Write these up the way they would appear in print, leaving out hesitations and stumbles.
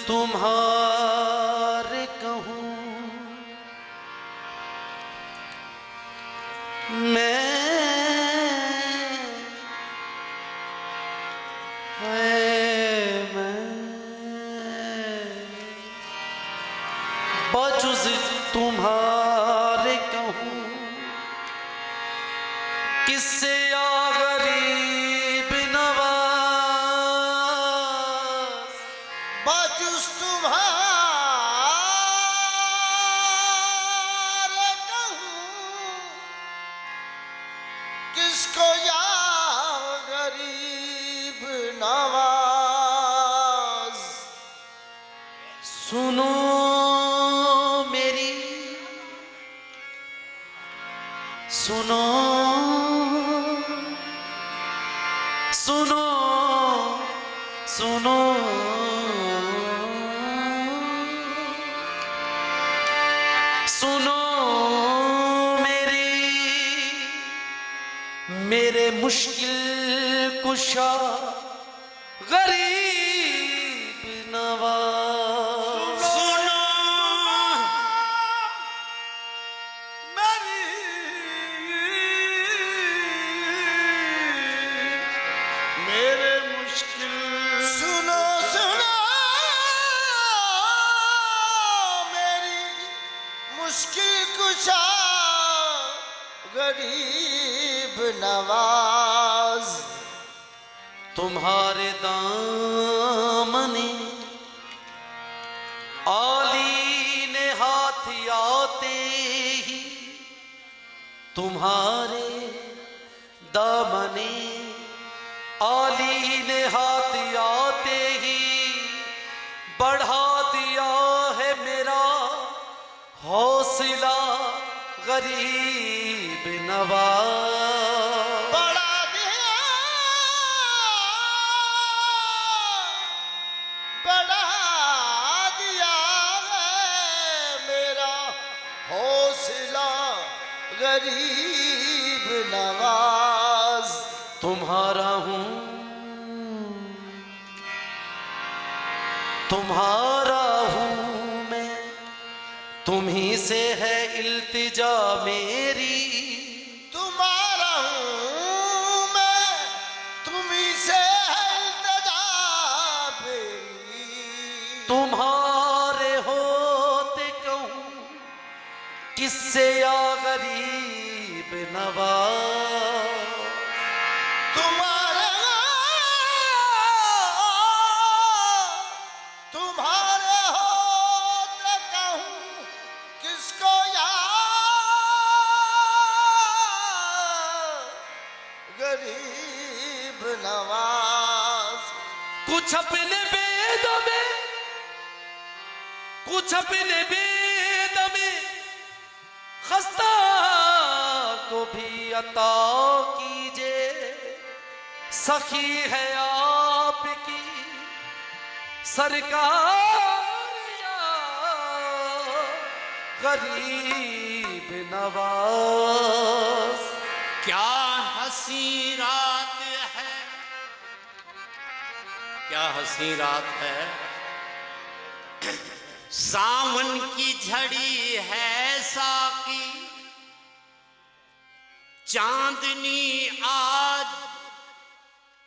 तुम्हारे कहूं मैं बजुज तुम्हारे कहूं किससे या गरीब नवाज बजुज तुम्हारे कहूं किसको या गरीब नवाज सुनो मेरी सुनो सुनो सुनो सुनो मेरे मुश्किल कुशा गरीब नवाज सुनो मेरे मुश्किल सुनो सुनो मेरी मुश्किल कुशा गरीब नवाज तुम्हारे दामने आली ने हाथ आते ही तुम्हारे दामने आली ने हाथ आते ही बढ़ा दिया है मेरा हौसला गरीब नवाज बढ़ा दिया है मेरा हौसला गरीब नवाज तुम्हारा हूं तुम्हारा हूं मैं तुम्ही से है इल्तिजा मेरी तुम्हारा हूं मैं तुम्ही से है इल्तिजा मेरी तुम्हारे होते कहूं किससे या गरीब नवाज तुम्हारे होते कहूं किसको या गरीब नवाज कुछ अपने बेद में कुछ अपने बेद में खस्ता को भी अता कीजिए सखी है आपकी सरकार या गरीब नवाज क्या हंसी रात है, क्या हंसी रात है, सावन की झड़ी है साकी, चांदनी आज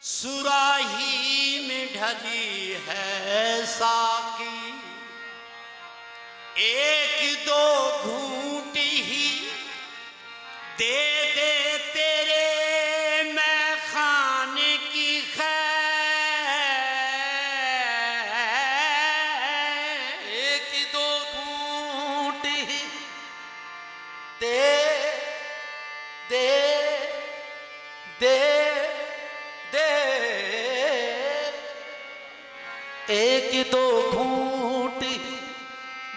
सुराही में ढली है साकी, एक दो घूंट ही दे दे तेरे मैं खाने की खैर, एक दो घूंट ही दे दे दे दे एक दो घूंट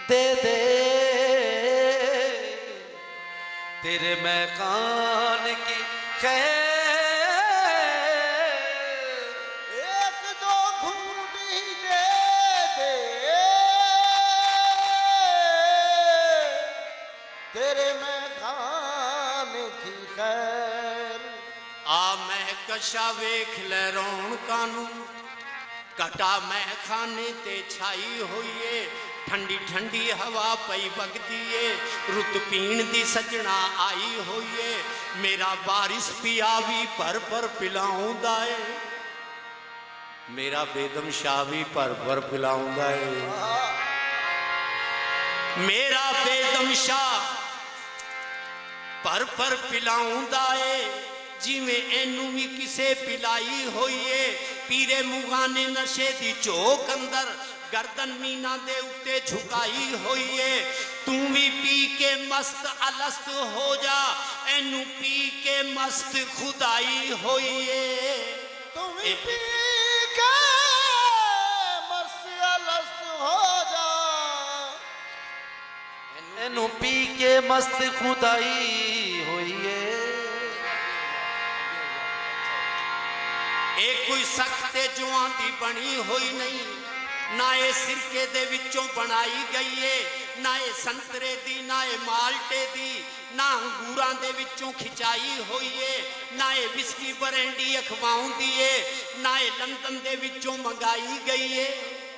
दे दे तेरे मैं खान की खैर, एक दो घूंट ही दे दे तेरे मैं खाने की खैर। आ मैं कशा वेख ले रौनकां नूं घटा मैं खाने ते छाई होइए ठंडी ठंडी हवा पई बगदी है रुत पीण दी सजना आई होइए मेरा बारिश पिया भी पर पिलाऊंदा है मेरा बेदम शाह भी पर पिलाऊंदा है मेरा बेदम शाह पर पिलाऊंदा है जिवें एनू भी किसे पिलाई होइए पीरे मुगाने नशे दी चौक अंदर गर्दन मीना दे उत्ते झुकाई होइए तू भी पी के मस्त अलस्त हो जा एनू पी के मस्त खुदाई होइए तुम भी पी के मस्त अलस्त हो जा एनू पी के मस्त खुदाई होइए एक कोई सख्ते जुआं दी बनी हुई नहीं ना ये सिरके दे विचों बनाई गई है ना ये संतरे दी ना ये माल्टे दी ना अंगूरां दे विचों खिंचाई हुई है ना ये विस्की ब्रांडी अखवाऊं दी है ना ये लंदन दे विचों मंगाई गई है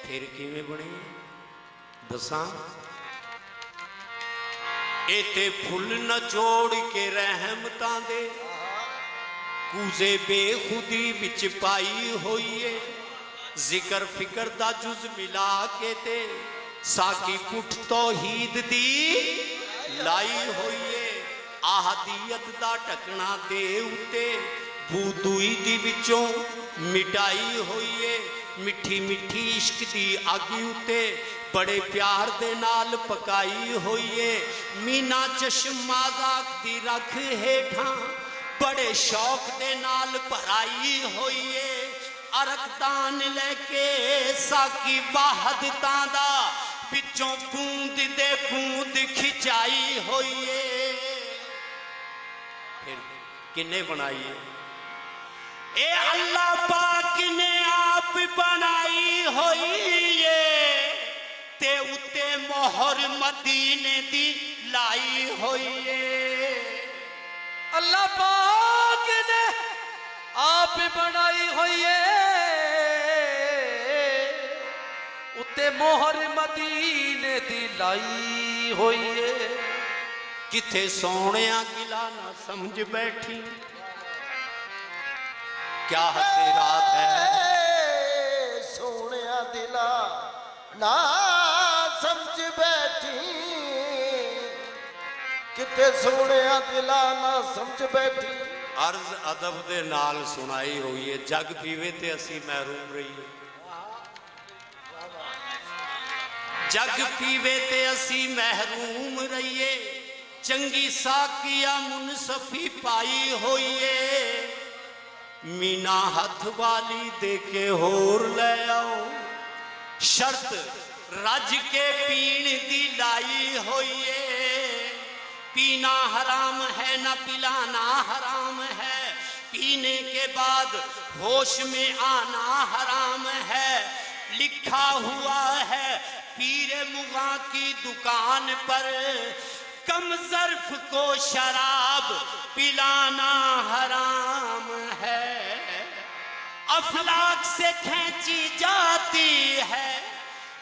फिर किवें बनी दसां एते फुल नचोड़ के रहमतां दे कूजे बेखुदी विच पाई होइए जिक्र फिक्र दा जुज मिला के ते साकी पुठ तौहीद दी लाई होइए आहदियत दा टकना दे उते बूदुई दी विचों मिटाई होइए मिठी मिठी इश्क दी आगी उते बड़े प्यार दे नाल पकाई होइए मीना चश्मा ज़ाक दी रख हेठां बड़े शौक दे नाल भराई होइए अरकदान लेके साकी वाहद तांदा पिछों बूंद दे बूंद खिंचाई होइए फिर किन्ने बनाई ए अल्लाह पाक ने आप बनाई होइए ते उते मोहर मदीने दी लाई होइए अल्लाह पाक ने आप बनाई हुई है उत्ते मोहर मदीने दी लाई हुई है किथे सोनिया गिला ना समझ बैठी क्या हसे रात है सोने दिला ना समझ बैठी किते सोने दिला ना समझ बैठी अर्ज अदब दे नाल सुनाई हुई है जग पीवे ते असी महरूम रहिए जग पीवे ते असी महरूम रहिए चंगी साकिया मुनसफी पाई होइए मीना हथ वाली दे के होर ले आओ शर्त रज के पीण दी लाई होइए पीना हराम है ना पिलाना हराम है पीने के बाद होश में आना हराम है लिखा हुआ है पीरे मुगा की दुकान पर कम ज़र्फ को शराब पिलाना हराम है अफलाक से खींची जाती है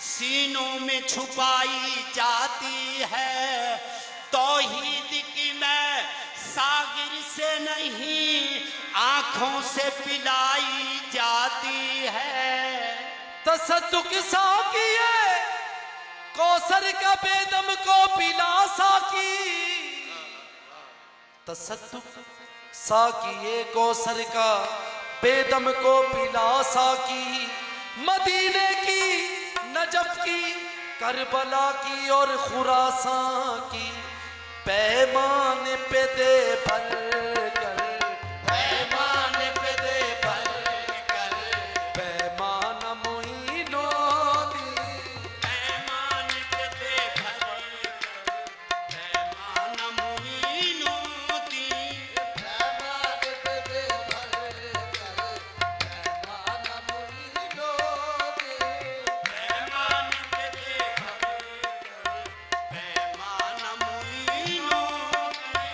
सीनों में छुपाई जाती है तौहीद की मैं सागिर से नहीं आंखों से पिलाई जाती है तसद्दुक साकिए कौसर का बेदम को पिला साकी तसद्दुक साकिए कौसर का बेदम को पिला साकी मदीने की नजफ की करबला की और खुरासान की पैमाने पे दे भर कर पैमाने पे दे भर कर पैमाना मोइनो दी पैमाने पे दे भर पैमाना मोइनो दी पैमाने पे दे भर कर पैमाना मोइनो दे पैमाने पे दे भर पैमाना मोइनो दी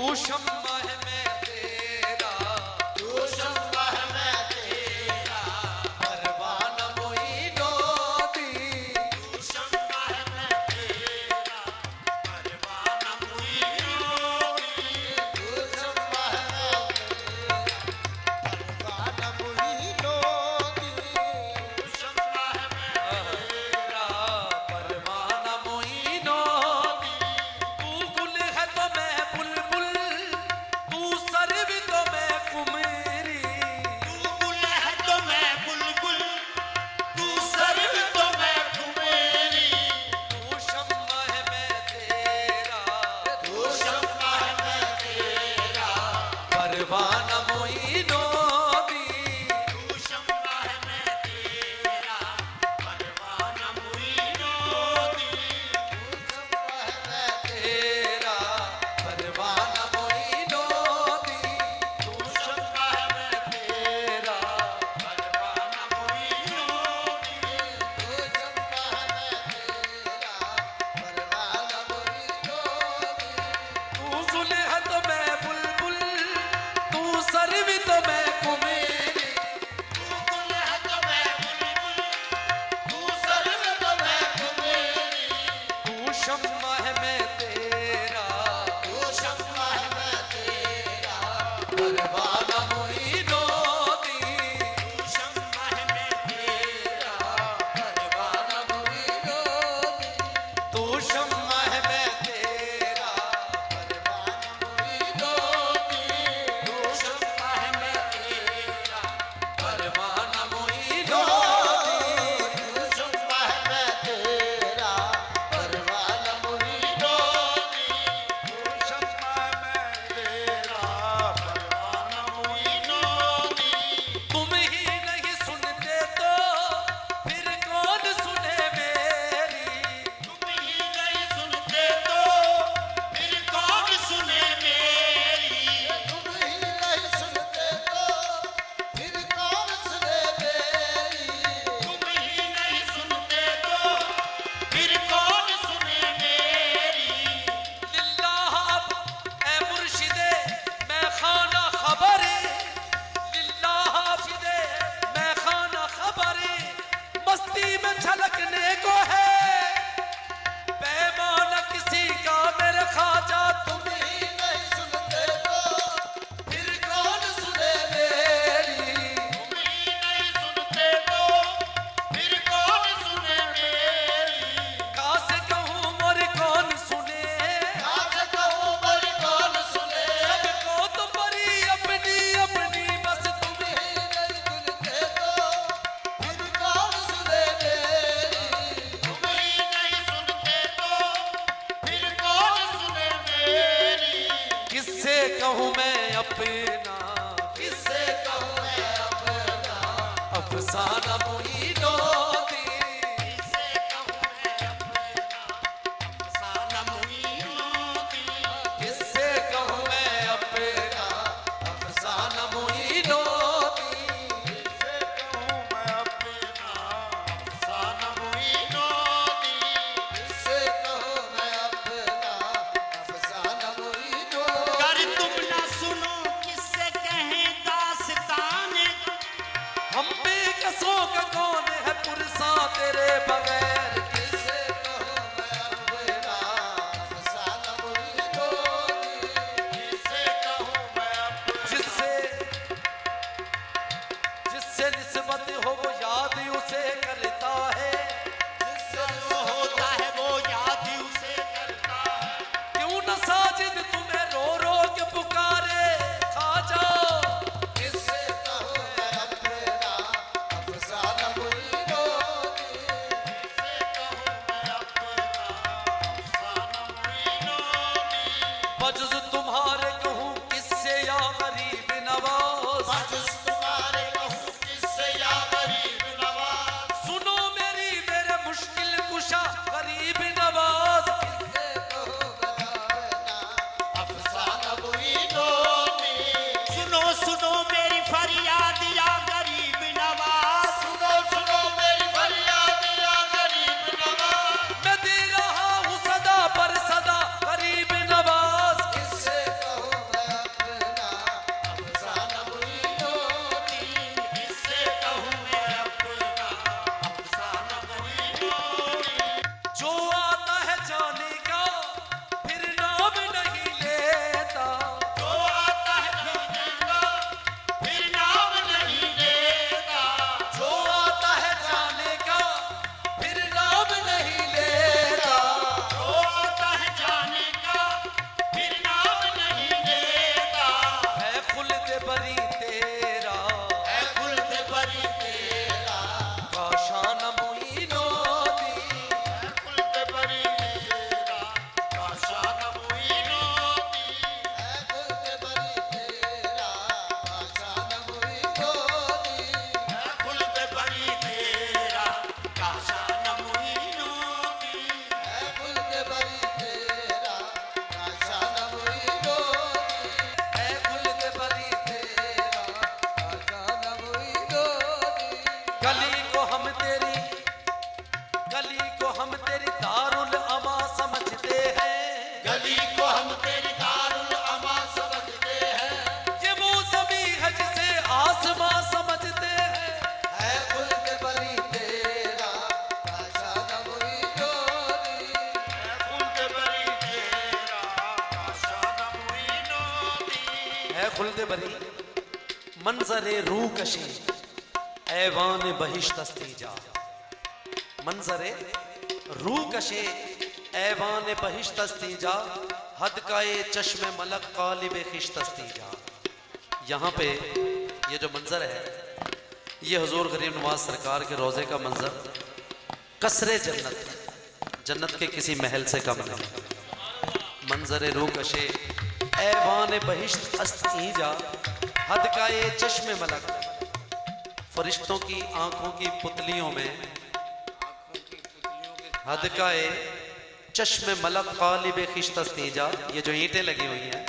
तू शम्मा है मैं तेरा, तू शम्मा है मैं तेरा, परवाना मोइनो दी। तू शम्मा है मैं तेरा, परवाना मोइनो दी। तू शम्मा है मैं तेरा, परवाना मोइनो दी। तू शम्मा है मैं तेरा परवाना मोइनो दी। तू गुल है तो मैं बुलबुल, तू सरवी तो मैं कुमेरी। तू गुल है तो मैं बुलबुल, तू सर्व तो मैं कुमेरी। तू शम्मा है मैं तेरा, तू शम्मा है मैं तेरा, परवाना मोइनो दी। तू शम्मा है मैं तेरा, परवाना मोइनो दी। शम्मा है मैं तेरा परवाना मोइनो दी। तू शम्मा है मैं तेरा परवाना मोइनो दी। तू शम्मा है मैं तेरा, परवाना मोइनो दी। तू गुल है तो मैं बुलबुल, तू सरवी तो मैं कुमेरी। तू गुल है तो मैं बुलबुल, तू सर्व तो मैं कुमेरी। तू शम्मा है मैं तेरा, तू शम्मा है मैं तेरा, परवाना मोइनो दी। तू शम्मा है मैं तेरा, परवाना मोइनो दी। तू शम्मा है मैं तेरा, परवाना मोइनो दी। तू शम्मा है मैं तेरा, परवाना मोइनो दी। तू शम्मा है मैं तेरा, परवाना मोइनो दी। तू शम्मा है मैं तेरा, परवाना मोइनो दी। तुम ही नहीं सुनते तो फिर कौन सुने मेरी। तुम ही नहीं सुनते तो फिर कौन सुने मेरी। तुम ही नहीं सुनते तो फिर कौन सुने मेरी। तुम ही नहीं सुनते तो फिर कौन सुने मेरी। लिल्लाह अब ए मुर्शिदे मैं खाना खबरे, लिल्लाह मुर्शिदे मैं खाना खबरे। मस्ती में छलकने को है पैमाना किसी का मेरे ख्वाजा। तुम तुम ही नहीं सुनते तो फिर कौन सुने मेरी। तुम ही नहीं सुनते तो फिर कौन सुने मेरी। कहाँ से कहूँ मोर कौन सुने, आज कहूँ बड़ी कौन सुने। सबको तो परी अपनी अपनी बस। तुम तुम ही नहीं सुनते तो फिर कौन सुने मेरी। तुम ही नहीं सुनते तो फिर कौन सुने मेरी। किससे कहूँ मैं अपना, किससे कहूँ मैं अपना अफसाना मोइनो दी। किससे कहूँ मैं अपना अफसाना मोइनो दी। किससे कहूँ मैं अपना अफसाना मोइनो दी। किससे कहूँ मैं अपना अफसाना मोइनो दी। किससे कहूँ मैं अपना अफसाना मोइनो कर तुम ना सुनो किससे कहें दास्तान। हम बेकसों है खुल्द बरी मंजरे रू कशी ऐवान बहिश्तस्तीजा। मंजरे रू कशे ऐवान बहिश्तस्तीजा हदकाए चश्मे मलक कालिब खिश्तस्तीजा। यहाँ पे ये जो मंजर है ये हुजूर गरीब नवाज सरकार के रोज़े का मंजर कसरे जन्नत के किसी महल से कम नहीं। मंजर रू कशे ऐवान बहिश्त अस्तीजा हदकाए चश्मे मलक, फरिश्तों की आंखों की पुतलियों में हदकाए चश्मे मलक कालिब खिश्तस्तीजा। ये जो ईंटें लगी हुई हैं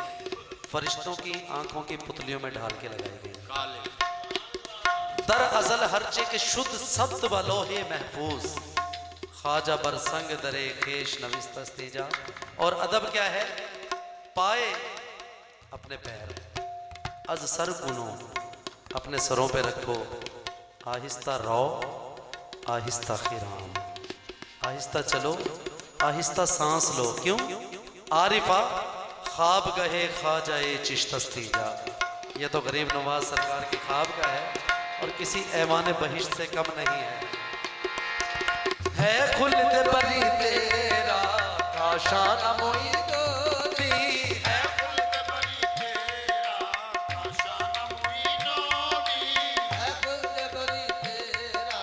फरिश्तों की आंखों की पुतलियों में ढाल के लगाई गई। दर अजल हरचे के शुद्ध सब्त व लोहे महफूज ख्वाजा बरसंग दरे खेश नविस्तस्तीजा। और अदब क्या है? पाए अपने पैर अज सर कुनो, अपने सरों पे रखो, आहिस्ता रो आहिस्ता खिराम, आहिस्ता चलो आहिस्ता सांस लो। क्यों? आरिफा ख्वाब गहे ख्वाजाए चिश्तस्तीजा। ये तो गरीब नवाज सरकार की ख्वाब का है और किसी ऐवान बहिश्त से कम नहीं है खुल्द बरी तेरा काशाना मोई दोती। है खुल्द बरी तेरा काशाना मोई दोती। है खुल्द बरी तेरा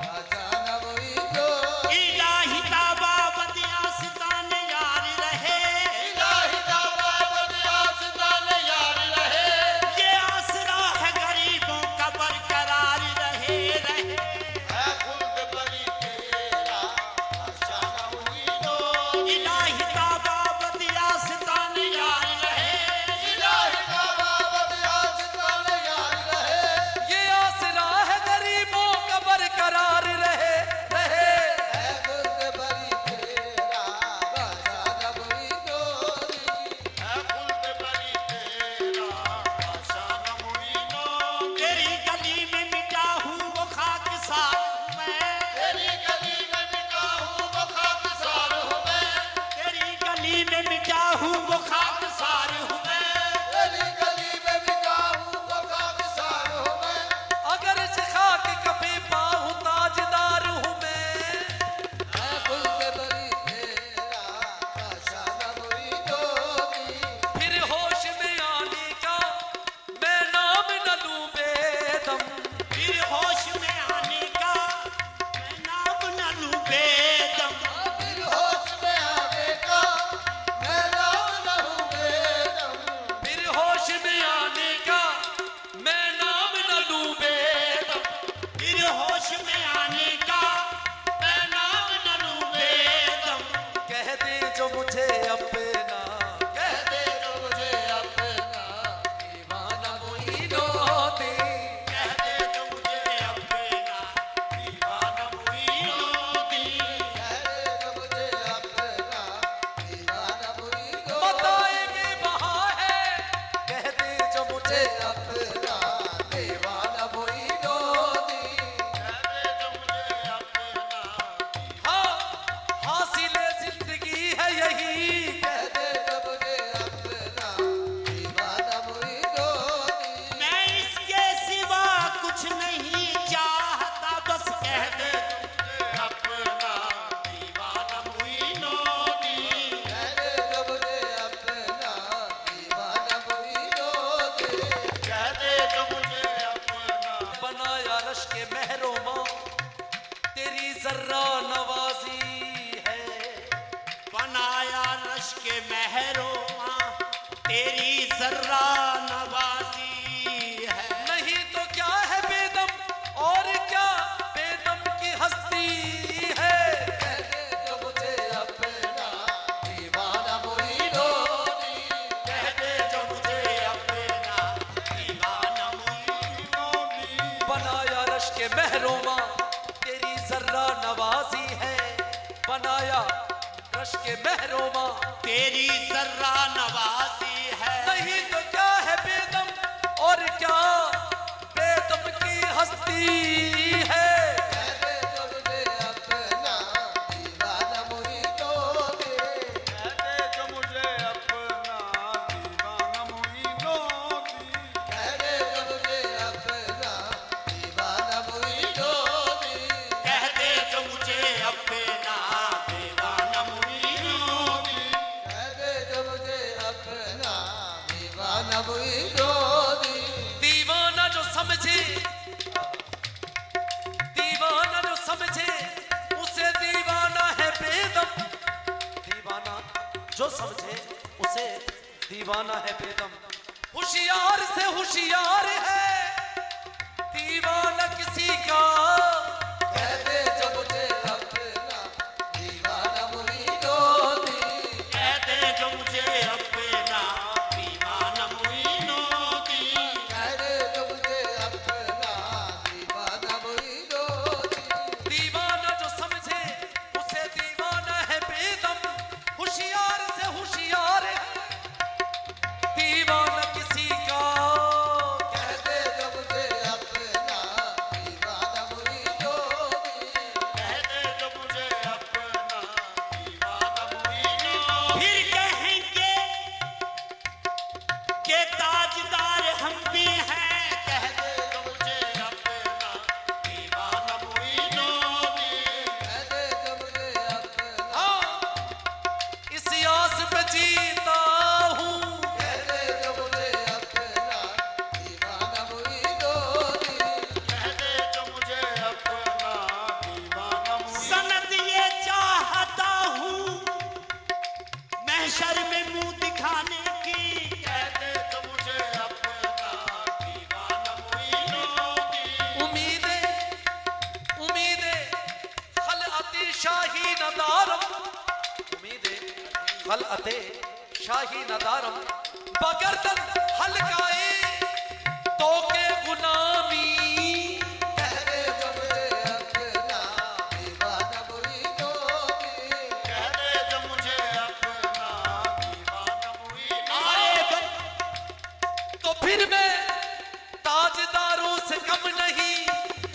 खजाना वही जो। इलाही ताबा बदिया सिताने यार रहे, इलाही ताबा बदिया सिताने यार रहे। ये आसरा है गरीबों का बरकरार रहे। है खुल्द बरी तेरा खजाना वही जो। इलाही ताबा बदिया सिताने यार रहे। इलाही ताबा बदिया सिताने यार रहे। ये आसरा है गरीबों का बरकरार रहे। है खुल्द बरी तेरा खजाना वही जो। है खुल्द बरी तेरा खजाना वही जो। तेरी गली में मिटा हूँ वो खाकसार हूँ मैं। तेरी गली में मिटा हूँ वो खाकसार हूँ मैं। तेरी गली में मिटा हूँ वो खाकसार हूँ मैं। तेरी गली में मिटा हूँ वो खाकसार हूँ मैं। अगर से खाक कभी पाहूं ताजदार हूं मैं। है खुल्द बरी तेरा खजाना वही जो। फिर होश में आने का मैं नाम न लूं बेदम। फिर होश में आने का मैं नाम न लूं बेदम। फिर होश में आने का मैं नाम न लूं बेदम। फिर होश में आने का मैं नाम न लूं बेदम। फिर होश में आने का मैं नाम न लूं बेदम। कह दे जो मुझे अपना, कह दे जो मुझे अपना दीवाना मोइनो दे। कह दे जो मुझे अपना दीवाना मुइनो दी। कह दे जो मुझे अपना दीवाना वही जो। बताएंगे वहाँ है, कह दे जो मुझे अपना दीवाना वही जो। कह दे जो मुझे अपना हाँ हासिले जिंदगी है यही। कह दे जो मुझे अपना दीवाना वही जो। मैं इसके सिवा कुछ नहीं चाहता। बस कह दे अपना दीवाना मुइनो दी। कह दे जो मुझे अपना दीवाना वही जो। कह दे जो मुझे अपना बनाया रश के महरोमा तेरी जर्रा नवाजी है। बनाया रश के महरों तेरी जर्रा नवाजी है। नहीं तो क्या है बेदम और क्या बेदम की हस्ती है। कह दे जो मुझे अपना दीवाना वही जो। कह दे जो मुझे अपना दीवाना मुइनो दी। बनाया रश के महरोमा तेरी जर्रा नवाजी है। बनाया रश के महरोमा तेरी जर्रा नवाजी है। नहीं तो क्या है बेदम और क्या बेदम की हस्ती है। कह दे जो मुझे अपना दीवाना वही जो। कह दे जो मुझे अपना दीवाना मुइनो दीवाना मुरीदो दी, दीवाना जो समझे, दीवाना जो समझे उसे दीवाना है बेदम। दीवाना जो समझे उसे दीवाना है बेदम। होशियार से होशियार है दीवाना किसी का। कह दे जो मुझे अपना दीवाना मुरीदो दी, कह दे जो मुझे अपना दीवाना मुईनो दी, कह दे जो मुझे अपना दीवाना मुरीदो दी, दीवाना जो समझे उसे दीवाना है बेदम। होशियार से होशियार है दीवाना किसी का। कह दे जो मुझे अपना दीवाना मुरीदो दी, कह दे जो मुझे अपना दीवाना मुईनो। फिर कहेंगे के ताजदार हम भी हैं, कह दे जो मुझे अपना दीवाना मुईनो दी। कह दे जो मुझे अपना, हाँ, इस आस पे जीता हूँ। कह दे जो मुझे अपना दीवाना मुरीदो दी, कह दे जो मुझे अपना दीवाना मुईनो। सनद ये चाहता हूँ महशर में मुंह दिखाने की, कह दे जो मुझे अपना दीवाना मुईनो दी। उम्मीदें उम्मीदें खलअती शाही नदारम। उम्मीदें खलअते शाही नदारम। बगरदन हलकाए तो के गुलामी। कह दे जो मुझे अपना दीवाना मुरीदो दी, कह दे जो मुझे अपना दीवाना मुईनो। आए तो फिर मैं ताजदारों से कम नहीं।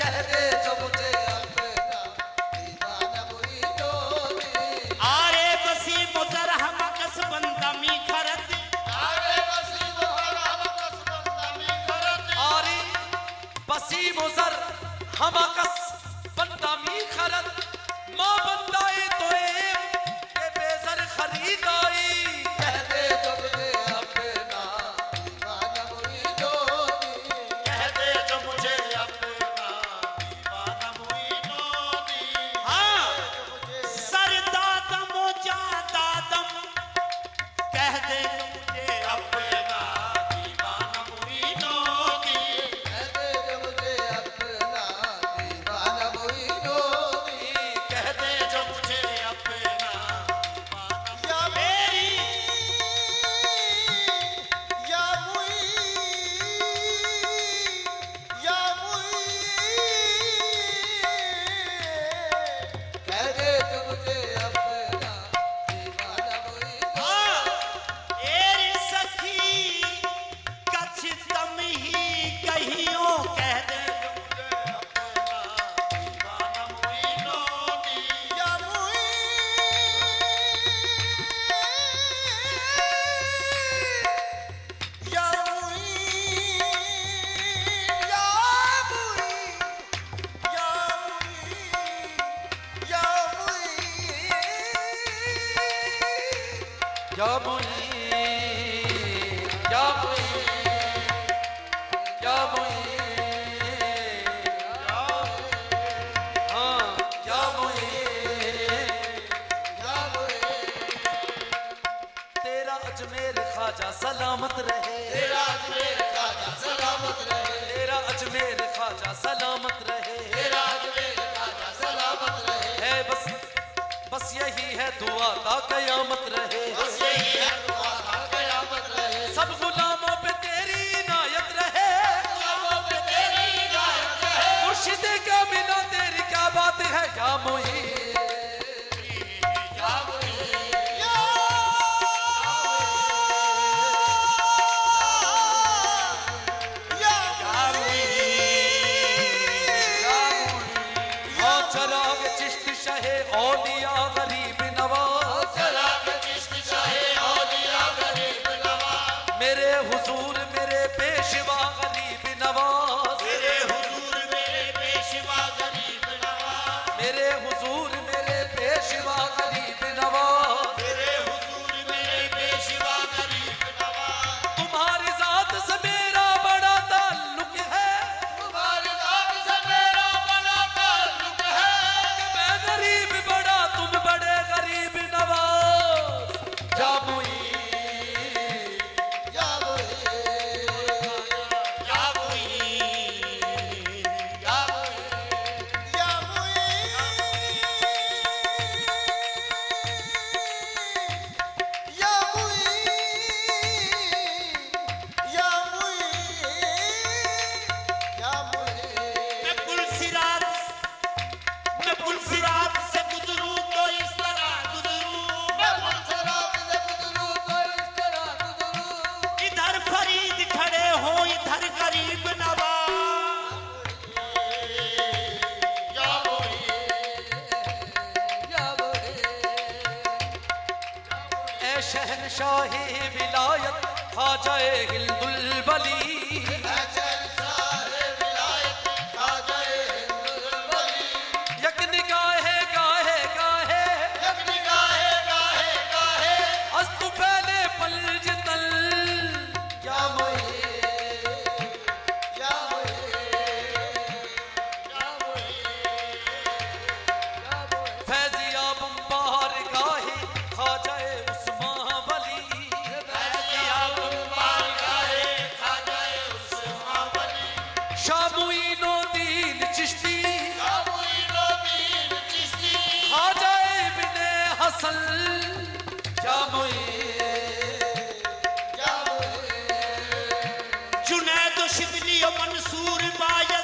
कह दे जो मुझे अपना दीवाना मुरीदो दी, आरे बसी मुजर हम कस बंदमी खरद। आगे बसी मोहरा कसबंदा में करत, आरी बसी मुजर हमकस बंदा मी खरद। माँ बंदाए तो एक के बेजर खरीदाई। कह दे जो मुझे अपना दीवाना मुरीदो दी, कह दे जो मुझे अपना दीवाना मुईनो दी। हाँ, सर दादम ओ जा दादम, कह दे जो मुझे अपना दीवाना मुईनो दी। कह दे जो मुझे अपना दीवाना मुरीदो दी, कह दे जो मुझे अपना दीवाना या मेरी या मुई, या मुई, कह दे जो मुझे अपना दीवाना मुरीदो, एरी सखी कछ तम ही कहियो, कह दे जो मुझे अपना दीवाना मुईनो दी। या मुई, या मुई, या मुई, या मुई, या मुई, या मुई, या मुई, या मुई, हाँ, या मुई। या मुई, तेरा अजमेर ख्वाजा सलामत रहे। तेरा अजमेर खाजा सलामत रहे, तेरा अजमेर ख्वाजा सलामत रहे। तेरा अजमेर खाजा सलामत रहे, है बस बस यही है दुआ ता कयामत रहे। बस यही है दुआ ता कयामत रहे, सब गुलामों पे तेरी इनायत रहे। गुलामों पे तेरी इनायत रहे, मुर्शिदे क्या मिला तेरी क्या बात है। या मोही या मुई, या हाँ चराग चिश्त शहे औलिया गरीब नवाज। चराग चिश्त शाहे औलिया शहंशाहे विलायत ख्वाजाए हिंदुल वली यक निगाहे गाहे गाहे अस्तु पहले पलज तल या मोए फैजिया बम्बार गाहे ख्वाजाए उस्मान वली शामुइनो दीन चिश्ती ख्वाजाए बिने हसन या मोए जुनैद शिबली मंसूर बाया